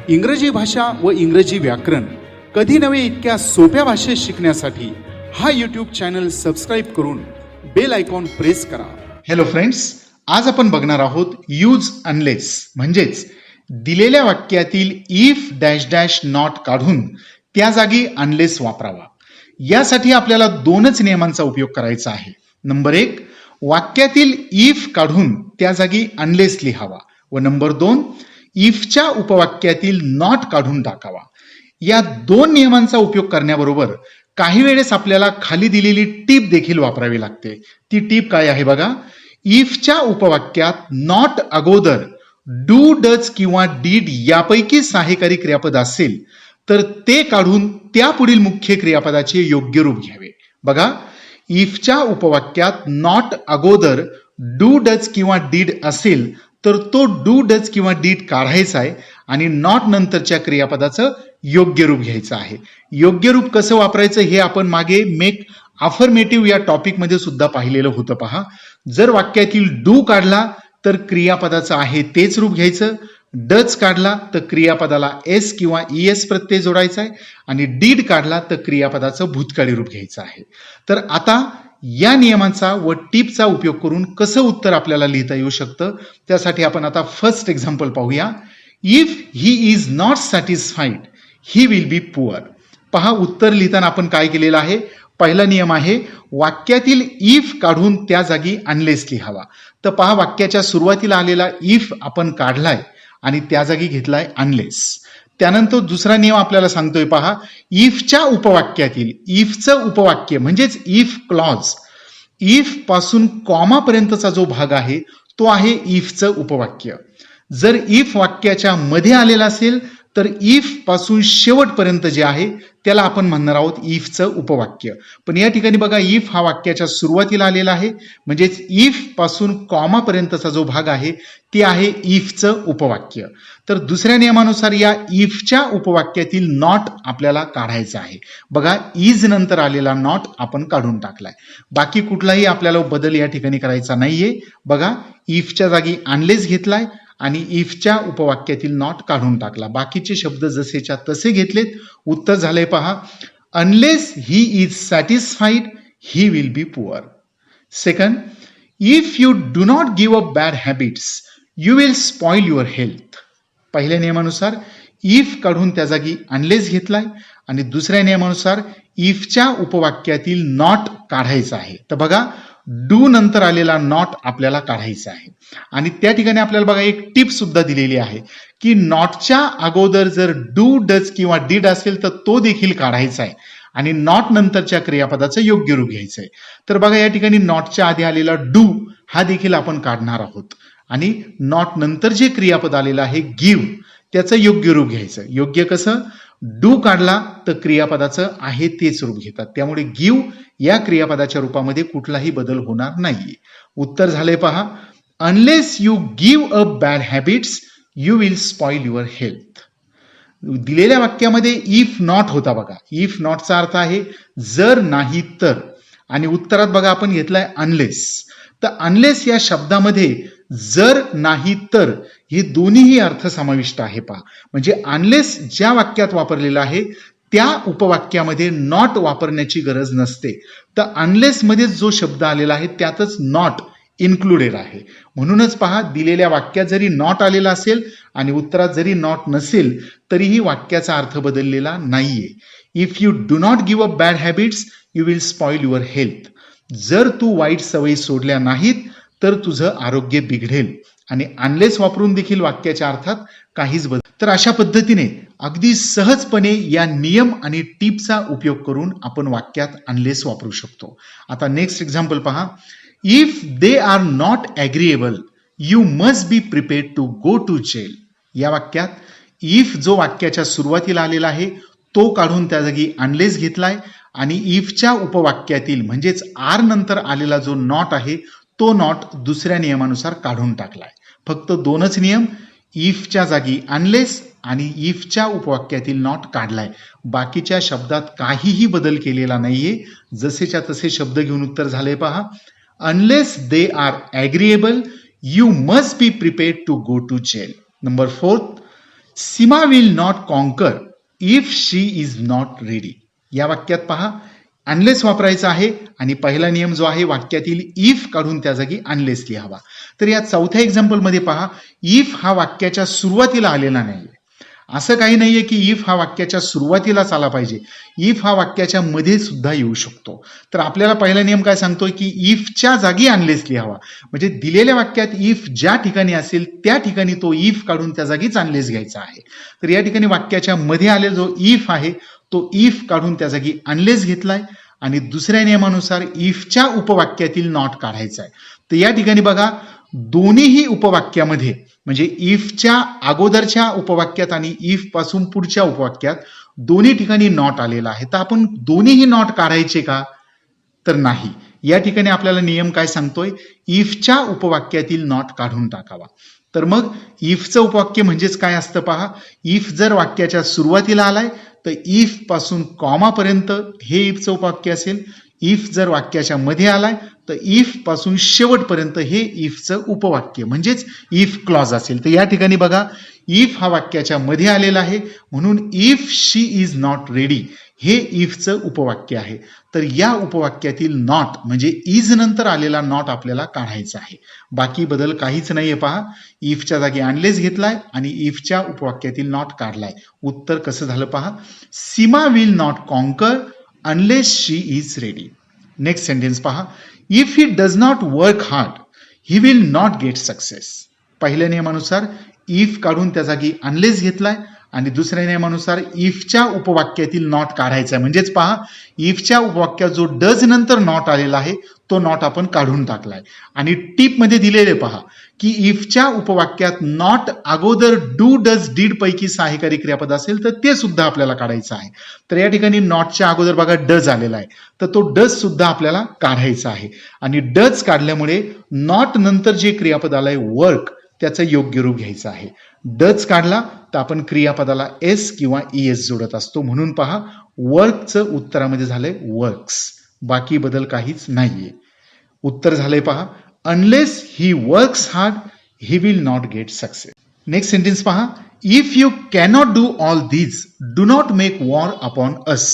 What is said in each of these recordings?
इंग्रजी भाषा व इंग्रजी व्याकरण कधी नव्हे इतक्या सोप्या भाषेत शिकण्यासाठी हा यूट्यूब चॅनल सबस्क्राईब करून बेल आयकॉन प्रेस करा. हॅलो फ्रेंड्स, आज आपण बघणार आहोत यूज अनलेस म्हणजेच दिलेल्या वाक्यातील इफ डॅश डॅश नॉट काढून त्या जागी अनलेस वापरावा. यासाठी आपल्याला दोनच नियमांचा उपयोग करायचा आहे. नंबर 1, वाक्यातील इफ काढून त्या जागी अनलेस लिहावा व नंबर 2, इफच्या उपवाक्यातील नॉट काढून टाकावा. या दोन नियमांचा उपयोग करण्याबरोबर काही वेळेस आपल्याला खाली दिलेली टीप देखील वापरावी लागते. ती टीप काय आहे बघा. इफच्या उपवाक्यात नॉट अगोदर डू, डज किंवा डीड यापैकी सहाय्यकारी क्रियापद असेल तर ते काढून त्या पुढील मुख्य क्रियापदाचे योग्य रूप घ्यावे. बघा, इफच्या उपवाक्यात नॉट अगोदर डू, डज किंवा डीड असेल तर तो डू, डज किंवा डीड काढायचा आहे आणि नॉट नंतरच्या क्रियापदाचं योग्य रूप घ्यायचं आहे. योग्य रूप कसं वापरायचं हे आपण मागे मेक अफर्मेटिव्ह या टॉपिक मध्ये सुद्धा पाहिलेलं होतं. पहा, जर वाक्यातील डू काढला तर क्रियापदाचं आहे तेच रूप घ्यायचं. डज काढला तर क्रियापदाला एस किंवा ईएस प्रत्यय जोडायचा आहे आणि डीड काढला तर क्रियापदाचं भूतकाळी रूप घ्यायचं आहे. तर आता या नियमांचा व टिपचा उपयोग करून कसं उत्तर आपल्याला लिहिता येऊ शकतं त्यासाठी आपण आता फर्स्ट एक्झाम्पल पाहूया. If he is not satisfied he will be poor. पहा, उत्तर लिहिताना आपण काय केलेलं आहे. पहिला नियम आहे वाक्यातील इफ काढून त्या जागी अनलेस लिहावा. तर पहा, वाक्याच्या सुरुवातीला आलेला इफ आपण काढलाय आणि त्या जागी घेतलाय अनलेस. त्यानंतर दुसरा नियम आपल्याला सांगतोय, पहा, इफच्या उपवाक्यातील इफचं उपवाक्य म्हणजेच इफ क्लॉज, इफ पासून कॉमा पर्यंतचा जो भाग आहे तो आहे इफचं उपवाक्य. जर इफ वाक्याच्या मध्ये आलेला असेल तर इफ पासून शेवटपर्यंत जे आहे त्याला आपण म्हणणार आहोत इफचं उपवाक्य. पण या ठिकाणी बघा, इफ हा वाक्याच्या सुरुवातीला आलेला आहे म्हणजेच इफ पासून कॉमा पर्यंतचा जो भाग आहे ते आहे इफचं उपवाक्य. तर दुसऱ्या नियमानुसार या इफच्या उपवाक्यातील नॉट आपल्याला काढायचा आहे. बघा, इज नंतर आलेला नॉट आपण काढून टाकलाय. बाकी कुठलाही आपल्याला बदल या ठिकाणी करायचा नाहीये. बघा, इफच्या जागी अनलेस घेतलाय आणि इफच्या उपवाक्यातील नॉट काढून टाकला. बाकीचे शब्द जसेच्या तसे घेतलेत. उत्तर झालंय पहा, unless he is satisfied he will be poor. Second, if you do not give up bad habits you will spoil your health. पहिल्या नियमानुसार इफ काढून त्या जागी अनलेस घेतलाय आणि दुसऱ्या नियमानुसार इफच्या उपवाक्यातील नॉट काढायचा आहे. तर बघा, डू नंतर आलेला नॉट आपल्याला काढायचा आहे आणि त्या ठिकाणी आपल्याला बघा एक टिप सुद्धा दिलेली आहे की नॉटच्या अगोदर जर डू, डज किंवा डीड असेल तर तो देखील काढायचा आहे आणि नॉट नंतरच्या क्रियापदाचं योग्य रूप घ्यायचं आहे. तर बघा, या ठिकाणी नॉटच्या आधी आलेला डू हा देखील आपण काढणार आहोत आणि नॉट नंतर जे क्रियापद आलेलं आहे गिव्ह त्याचं योग्य रूप घ्यायचं. योग्य कसं? डू काढला तर क्रियापदाचं आहे तेच रूप घेतात. त्यामुळे गिव्ह या क्रियापदाच्या रूपामध्ये कुठलाही बदल होणार नाहीये. उत्तर झालंय पहा, unless you give up bad habits you will spoil your health. दिलेल्या वाक्यामध्ये इफ नॉट होता. बघा, इफ नॉटचा अर्थ आहे जर नाही तर आणि उत्तरात बघा आपण घेतलाय अनलेस. तर अनलेस या शब्दामध्ये जर नाही तर हे दोन्हीही अर्थ समाविष्ट आहे. पहा, म्हणजे अनलेस ज्या वाक्यात वापरलेला आहे त्या उपवाक्यामध्ये नॉट वापरण्याची गरज नसते. तर अनलेस मध्ये जो शब्द आलेला आहे त्यातच नॉट इन्क्लुडेड आहे. म्हणूनच पहा, दिलेल्या वाक्यात जरी नॉट आलेला असेल आणि उत्तरात जरी नॉट नसेल तरीही वाक्याचा अर्थ बदललेला नाहीये. If you do not give up bad habits you will spoil your health. जर तू वाईट सवयी सोडल्या नाहीत तर तुझं आरोग्य बिघडेल आणि अनलेस वापरून देखील वाक्याच्या अर्थात काहीच बदल. तर अशा पद्धतीने अगदी सहजपणे या नियम आणि टिपचा उपयोग करून आपण वाक्यात अनलेस वापरू शकतो. आता नेक्स्ट एक्झाम्पल पहा. If they are not agreeable you must be prepared to go to jail. या वाक्यात इफ जो वाक्याच्या सुरुवातीला आलेला आहे तो काढून त्या जागी अनलेस घेतलाय आणि इफच्या उपवाक्यातील म्हणजेच आर नंतर आलेला जो नॉट आहे तो नॉट दुसऱ्या नियमानुसार काढून टाकलाय. फक्त दोनच नियम, इफच्या जागी अनलेस आणि इफच्या उपवाक्यातील नॉट काढलाय. बाकीच्या शब्दात काहीही बदल केलेला नाहीये. जसेच्या तसे शब्द घेऊन उत्तर झाले पहा. Unless they are agreeable you must be prepared to go to jail. Number 4, Seema will not conquer if she is not ready. या वाक्यात पहा अनलेस वापरायचा आहे आणि पहिला नियम जो आहे वाक्यातील इफ काढून त्या जागी अनलेस लिहावा. तर या चौथ्या एक्झाम्पल मध्ये पहा इफ हा वाक्याच्या सुरुवातीला आलेला नाहीये. असं काही नाहीये की इफ हा वाक्याच्या सुरुवातीलाच आला पाहिजे. इफ हा वाक्याच्या मध्ये सुद्धा येऊ शकतो. तर आपल्याला पहिला नियम काय सांगतोय की इफच्या जागी अनलेस लिहावा. म्हणजे दिलेल्या वाक्यात इफ ज्या ठिकाणी असेल त्या ठिकाणी तो इफ काढून त्या जागीच अनलेस घ्यायचा आहे. तर या ठिकाणी वाक्याच्या मध्ये आलेला जो इफ आहे तो इफ काढून त्या जागी अनलेस घेतलाय आणि दुसऱ्या नियमानुसार इफच्या उपवाक्यातील नॉट काढायचा आहे. तर या ठिकाणी बघा दोन्हीही उपवाक्यामध्ये म्हणजे इफच्या अगोदरच्या उपवाक्यात आणि इफ पासून पुढच्या उपवाक्यात दोन्ही ठिकाणी नॉट आलेला आहे. तर आपण दोन्हीही नॉट काढायचे का? तर नाही. या ठिकाणी आपल्याला नियम काय सांगतोय इफच्या उपवाक्यातील नॉट काढून टाकावा. तर मग इफचं उपवाक्य म्हणजेच काय असतं पहा. इफ जर वाक्याच्या सुरुवातीला आलाय तर इफ पासून कॉमा पर्यंत हे इफचं उपवाक्य असेल. इफ जर वाक्याच्या मध्ये आलाय तर इफ पासून शेवटपर्यंत हे इफचं उपवाक्य म्हणजेच इफ क्लॉज असेल. तर या ठिकाणी बघा इफ हा वाक्याच्या मध्ये आलेला आहे म्हणून if she is not ready हे इफचं उपवाक्य आहे. तर या उपवाक्यातील नॉट म्हणजे इज नंतर आलेला नॉट आपल्याला काढायचा आहे. बाकी बदल काहीच नाहीये पहा. इफच्या जागी अनलेस घेतलाय आणि इफच्या उपवाक्यातील नॉट काढलाय. उत्तर कसं झालं पहा. Seema will not conquer unless she is ready. Next sentence पहा. If he does not work hard he will not get success. पहिल्या नियमानुसार इफ काढून त्या जागी अनलेस घेतलाय आणि दुसऱ्या नियमानुसार इफच्या उपवाक्यातील नॉट काढायचा आहे. म्हणजेच पहा इफच्या उपवाक्यात जो डज नंतर नॉट आलेला आहे तो नॉट आपण काढून टाकलाय. आणि टीप मध्ये दिलेले पहा की इफच्या उपवाक्यात नॉट अगोदर डू डज डीड पैकी सहाय्यकारी क्रियापद असेल तर ते सुद्धा आपल्याला काढायचं आहे. तर या ठिकाणी नॉटच्या अगोदर बघा डज आलेला आहे तर तो डज सुद्धा आपल्याला काढायचा आहे. आणि डज काढल्यामुळे नॉट नंतर जे क्रियापद आलंय वर्क त्याचं योग्य रूप घ्यायचं आहे. डज काढला तर आपण क्रियापदाला एस किंवा ईएस जोडत असतो. म्हणून पहा वर्कचं उत्तरामध्ये झालंय वर्क्स. बाकी बदल काहीच नाहीये. उत्तर झालंय पहा unless he works hard he will not get success. Next sentence पहा. If you cannot do all these do not make war upon us.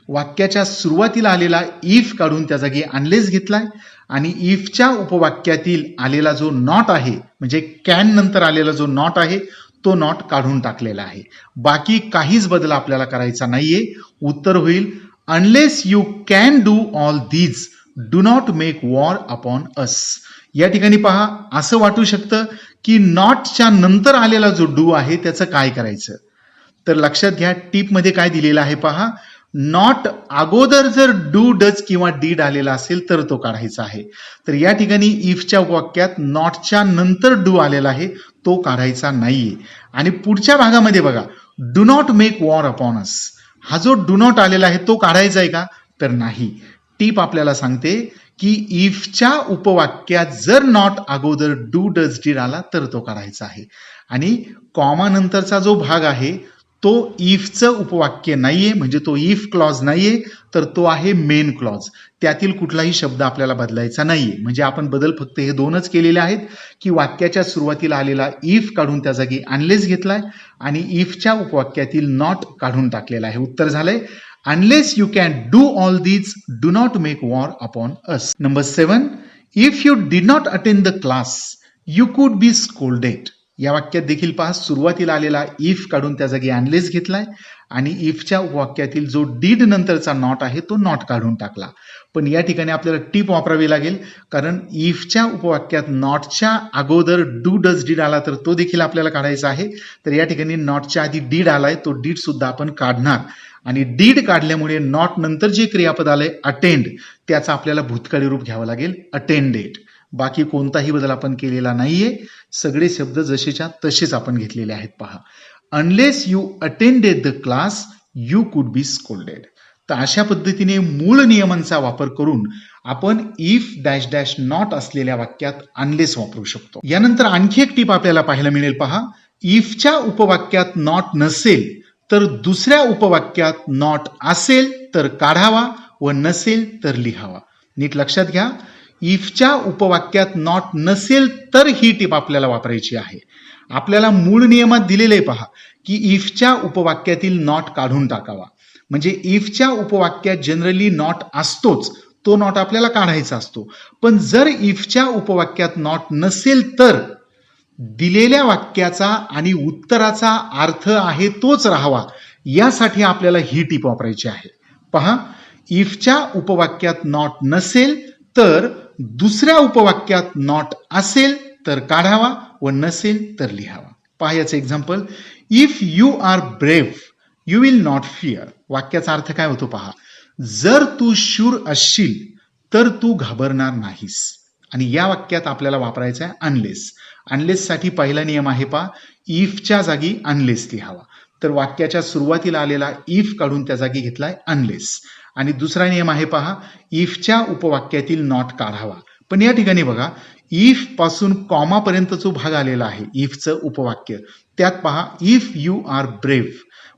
वाक्याच्या सुरुवातीला आलेला इफ काढून त्या जागी अनलेस घेतलाय आणि इफच्या उपवाक्यातील आलेला जो नॉट आहे म्हणजे कॅन नंतर आलेला जो नॉट आहे तो नॉट काढून टाकलेला आहे. बाकी काहीच बदल आपल्याला करायचा नाहीये. उत्तर होईल unless you can do all these do not make war upon अस. या ठिकाणी पहा असं वाटू शकतं की नॉटच्या नंतर आलेला जो डू आहे त्याचं काय करायचं. तर लक्षात घ्या टीप मध्ये काय दिलेलं आहे पहा. नॉट अगोदर जर डू डज किंवा डीड आलेला असेल तर तो काढायचा आहे. तर या ठिकाणी इफच्या वाक्यात नॉटच्या नंतर डू आलेला आहे तो काढायचा नाहीये. आणि पुढच्या भागामध्ये बघा do not make war upon अस हा जो डू नॉट आलेला आहे तो काढायचा आहे का तर नाही. टीप आपल्याला सांगते की इफच्या उपवाक्यात जर नॉट अगोदर डू डज डीड आला तर तो काढायचा आहे. आणि कॉमा नंतरचा जो भाग आहे तो इफचं उपवाक्य नाहीये म्हणजे तो इफ क्लॉज नाहीये तर तो आहे मेन क्लॉज. त्यातील कुठलाही शब्द आपल्याला बदलायचा नाहीये. म्हणजे आपण बदल फक्त हे दोनच केलेले आहेत की वाक्याच्या सुरुवातीला आलेला इफ काढून त्या जागी अनलेस घेतलाय आणि इफच्या उपवाक्यातील नॉट काढून टाकलेला आहे. उत्तर झालंय unless you can do all these do not make war upon us. Number 7. If you did not attend the class you could be scolded. या वाक्यात देखील पहा सुरुवातीला आलेला इफ काढून त्या जागी अनलेस घेतलाय आणि इफच्या वाक्यातील जो डीड नंतरचा नॉट आहे तो नॉट काढून टाकला. पण या ठिकाणी आपल्याला टीप वापरावी लागेल कारण इफच्या उपवाक्यात नॉटच्या अगोदर डू डज डीड आला तर तो देखील आपल्याला काढायचा आहे. तर या ठिकाणी नॉटच्या आधी डीड आलाय तो डीड सुद्धा आपण काढणार आणि डीड काढल्यामुळे नॉट नंतर जे क्रियापद आलंय अटेंड त्याचा आपल्याला भूतकाळी रूप घ्यावं लागेल अटेंडेड. बाकी कोणताही बदल आपण केलेला नाहीये. सगळे शब्द जसेच्या तसेच आपण घेतलेले आहेत. पहा unless you attended the class you could be scolded. तर अशा पद्धतीने मूळ नियमांचा वापर करून आपण इफ डॅश डॅश नॉट असलेल्या वाक्यात अनलेस वापरू शकतो. यानंतर आणखी एक टीप आपल्याला पाहायला मिळेल. पहा इफच्या उपवाक्यात नॉट नसेल तर दुसऱ्या उपवाक्यात नॉट असेल तर काढावा व नसेल तर लिहावा. नीट लक्षात घ्या इफच्या उपवाक्यात नॉट नसेल तर ही टीप आपल्याला वापरायची आहे. आपल्याला मूळ नियमात दिलेले पहा की इफच्या उपवाक्यातील नॉट काढून टाकावा. म्हणजे इफच्या उपवाक्यात जनरली नॉट असतोच, तो नॉट आपल्याला काढायचा असतो. पण जर इफच्या उपवाक्यात नॉट नसेल तर दिलेल्या वाक्याचा आणि उत्तराचा अर्थ आहे तोच राहावा, यासाठी आपल्याला ही टीप वापरायची आहे. पहा, इफच्या उपवाक्यात नॉट नसेल तर दुसऱ्या उपवाक्यात नॉट असेल तर काढावा व नसेल तर लिहावा. पहा याचं example, if you are brave you will not fear. वाक्याचा अर्थ काय होतो पहा, जर तू शूर असशील तर तू घाबरणार नाहीस. आणि या वाक्यात आपल्याला वापरायचं आहे अनलेस. अनलेस साठी पहिला नियम आहे पहा, इफच्या जागी अनलेस लिहावा. तर वाक्याच्या सुरुवातीला आलेला इफ काढून त्या जागी घेतलाय अनलेस. आणि दुसरा नियम आहे पहा, इफच्या उपवाक्यातील नॉट काढावा. पण या ठिकाणी बघा, इफ पासून कॉमा पर्यंत जो भाग आलेला आहे इफचं उपवाक्य, त्यात पहा इफ यू आर ब्रेव्ह,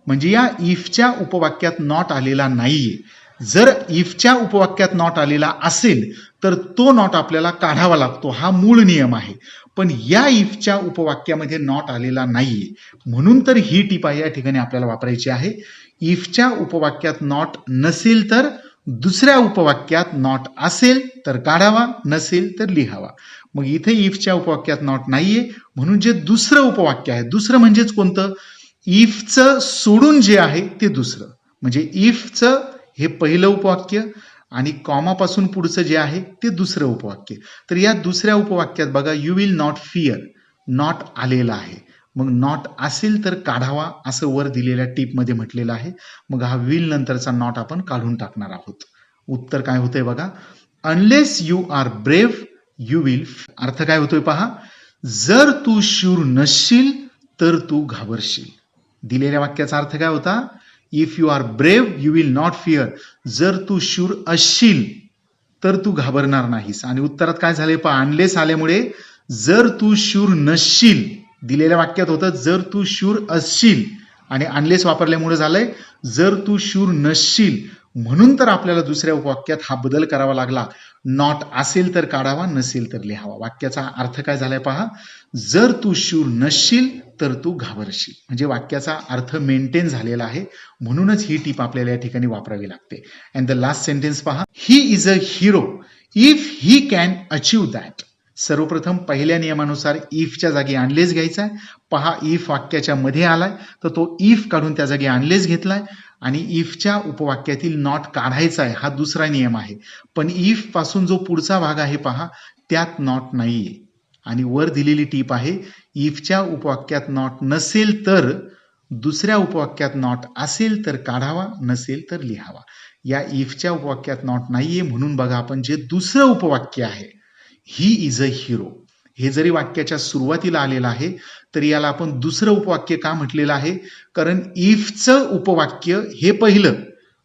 म्हणजे या इफच्या उपवाक्यात नॉट आलेला नाहीये. जर इफच्या उपवाक्यात नॉट आलेला असेल तर तो नॉट आपल्याला काढावा लागतो, हा मूळ नियम आहे. पण या इफच्या उपवाक्यामध्ये नॉट आलेला नाहीये, म्हणून तर ही टीपा या ठिकाणी आपल्याला वापरायची आहे. इफच्या उपवाक्यात नॉट नसेल तर दुसऱ्या उपवाक्यात नॉट असेल तर काढावा, नसेल तर लिहावा. मग इथे इफच्या उपवाक्यात नॉट नाहीये, म्हणून जे दुसरं उपवाक्य आहे, दुसरं म्हणजेच कोणतं, इफचं सोडून जे आहे ते दुसरं. म्हणजे इफचं हे पहिलं उपवाक्य आणि कॉमापासून पुढचं जे आहे ते दुसरं उपवाक्य. तर या दुसऱ्या उपवाक्यात बघा, you will not fear, not आलेला आहे. मग नॉट असेल तर काढावा असं वर दिलेल्या टीपमध्ये म्हटलेलं आहे. मग हा विल नंतरचा नॉट आपण काढून टाकणार आहोत. उत्तर काय होतंय बघा, unless you are brave you will. अर्थ काय होतोय पहा, जर तू शूर नसशील तर तू घाबरशील. दिलेल्या वाक्याचा अर्थ काय होता, if you are brave you will not fear, जर तू शूर असशील तर तू घाबरणार नाहीस. आणि उत्तरात काय झाले पहा, अनलेस आल्यामुळे जर तू शूर नसशील, दिलेल्या वाक्यात होतं जर तू शूर असशील, आणि अनलेस वापरल्यामुळे झालंय जर तू शूर नसशील. म्हणून तर आपल्याला दुसऱ्या उपवाक्यात हा बदल करावा लागला, नॉट असेल तर काढावा, नसेल तर लिहावा. वाक्याचा अर्थ काय झालाय पहा, जर तू शूर नसशील तर तू घाबरशील. म्हणजे वाक्याचा अर्थ मेंटेन झालेला आहे, म्हणूनच ही टीप आपल्याला या ठिकाणी वापरावी लागते. अँड द लास्ट सेंटेन्स पहा, he is a hero if he can achieve that. सर्वप्रथम पहिल्या नियमानुसार इफच्या जागी अनलेस घ्यायचा आहे. पहा, इफ वाक्याच्या मध्ये आलाय तर तो इफ काढून त्या जागी अनलेस घेतलाय. आणि इफच्या उपवाक्यातील नॉट काढायचा आहे, हा दुसरा नियम आहे. पण इफ पासून जो पुढचा भाग आहे पहा, त्यात नॉट नाहीये. आणि वर दिलेली टीप आहे, इफच्या उपवाक्यात नॉट नसेल तर दुसऱ्या उपवाक्यात नॉट असेल तर काढावा, नसेल तर लिहावा. या इफच्या उपवाक्यात नॉट नाहीये, म्हणून बघा आपण जे दुसरं उपवाक्य आहे, ही इज अ हिरो, हे जरी वाक्याच्या सुरुवातीला आलेलं आहे तरी याला आपण दुसरं उपवाक्य का म्हटलेलं आहे, कारण इफचं उपवाक्य हे पहिलं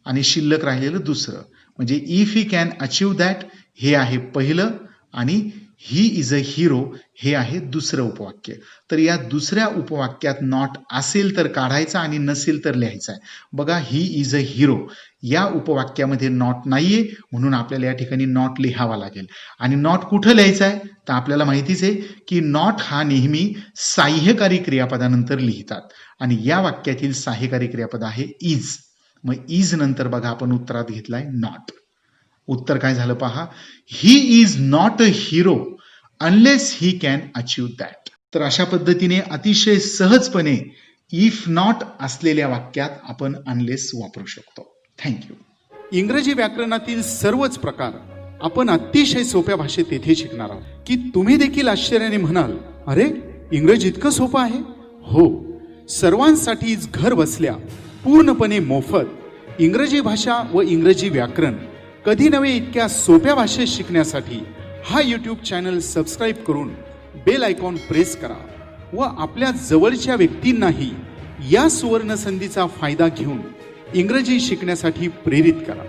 आणि शिल्लक राहिलेलं दुसरं. म्हणजे if he can achieve that हे आहे पहिलं आणि ही इज अ हिरो हे आहे दुसरं उपवाक्य. तर या दुसऱ्या उपवाक्यात नॉट असेल तर काढायचा आणि नसेल तर लिहायचा आहे. बघा, ही इज अ हिरो या उपवाक्यामध्ये नॉट नाहीये, म्हणून आपल्याला या ठिकाणी नॉट लिहावा लागेल. आणि नॉट कुठं लिहायचा आहे तर आपल्याला माहितीच आहे की नॉट हा नेहमी साह्यकारी क्रियापदानंतर लिहितात आणि या वाक्यातील साह्यकारी क्रियापद आहे इज. मग इज नंतर बघा आपण उत्तरात घेतलाय नॉट. उत्तर काय झालं पहा, he is not a hero unless he can achieve that. तर अशा पद्धतीने अतिशय सहजपणे इफ नॉट असलेल्या वाक्यात आपण अनलेस वापरू शकतो. थँक्यू. इंग्रजी व्याकरणातील सर्वच प्रकार आपण अतिशय सोप्या भाषेत येथे शिकणार आहोत की तुम्ही देखील आश्चर्याने म्हणाल, अरे इंग्रजी इतकं सोपं आहे. हो, सर्वांसाठीच घर बसल्या पूर्णपणे मोफत इंग्रजी भाषा व इंग्रजी व्याकरण कधी नव्हे इतक्या सोप्या भाषेत शिकण्यासाठी हा यूट्यूब चॅनल सबस्क्राईब करून बेल आयकॉन प्रेस करा व आपल्या जवळच्या व्यक्तींनाही या सुवर्ण संधीचा फायदा घेऊन इंग्रजी शिकण्यासाठी प्रेरित करा.